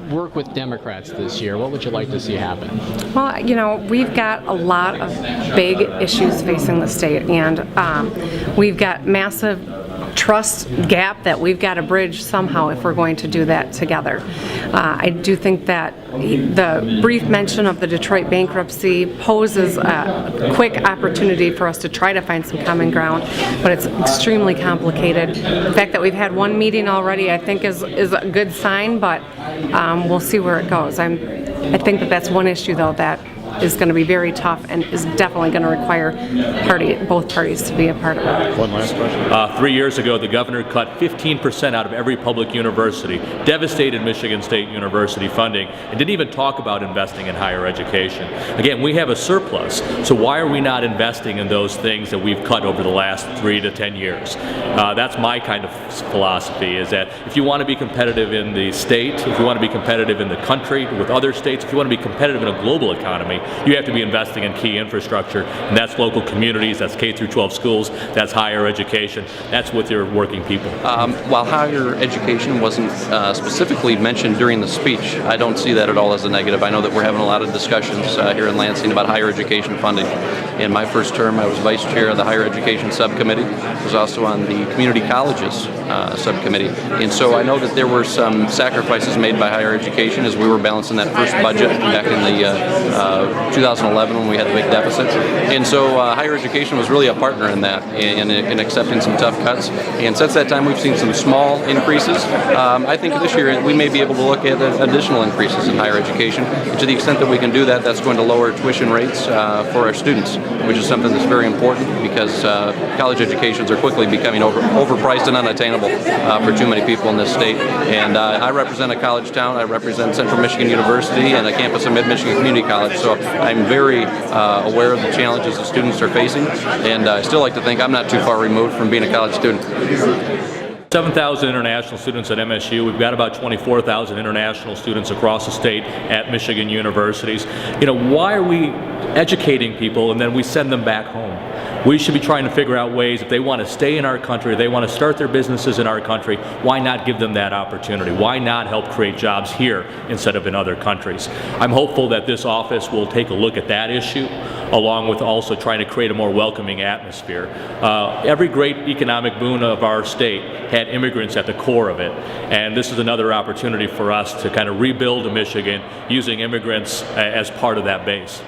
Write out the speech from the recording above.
work with Democrats this year? What would you like to see happen? Well, we've got a lot of big issues facing the state, and we've got massive trust gap that we've got to bridge somehow if we're going to do that together. I do think that the brief mention of the Detroit bankruptcy poses a quick opportunity for us to try to find some common ground, but it's extremely complicated. The fact that we've had one meeting already, I think, is a good sign, but we'll see where it goes. I think that that's one issue, though, that is going to be very tough and is definitely going to require both parties to be a part of it. One last question. 3 years ago, the governor cut 15% out of every public university, devastated Michigan State University funding, and didn't even talk about investing in higher education. Again, we have a surplus, so why are we not investing in those things that we've cut over the last 3 to 10 years? That's my kind of philosophy, is that if you want to be competitive in the state, if you want to be competitive in the country with other states, if you want to be competitive in a global economy, you have to be investing in key infrastructure, and that's local communities, that's K through 12 schools, that's higher education, that's with your working people. While higher education wasn't specifically mentioned during the speech, I don't see that at all as a negative. I know that we're having a lot of discussions here in Lansing about higher education funding. In my first term, I was vice chair of the higher education subcommittee. I was also on the community colleges subcommittee. And so I know that there were some sacrifices made by higher education as we were balancing that first budget back in the 2011 when we had the big deficit. And so higher education was really a partner in that, in accepting some tough cuts. And since that time, we've seen some small increases. I think this year we may be able to look at additional increases in higher education. To the extent that we can do that, that's going to lower tuition rates for our students, which is something that's very important because college educations are quickly becoming overpriced and unattainable for too many people in this state. And I represent a college town. I represent Central Michigan University and a campus of Mid-Michigan Community College. So I'm very aware of the challenges the students are facing, and I still like to think I'm not too far removed from being a college student. 7,000 international students at MSU. We've got about 24,000 international students across the state at Michigan universities. Why are we educating people and then we send them back home? We should be trying to figure out ways, if they want to stay in our country, they want to start their businesses in our country, why not give them that opportunity? Why not help create jobs here instead of in other countries? I'm hopeful that this office will take a look at that issue, along with also trying to create a more welcoming atmosphere. Every great economic boon of our state had immigrants at the core of it, and this is another opportunity for us to kind of rebuild Michigan using immigrants as part of that base.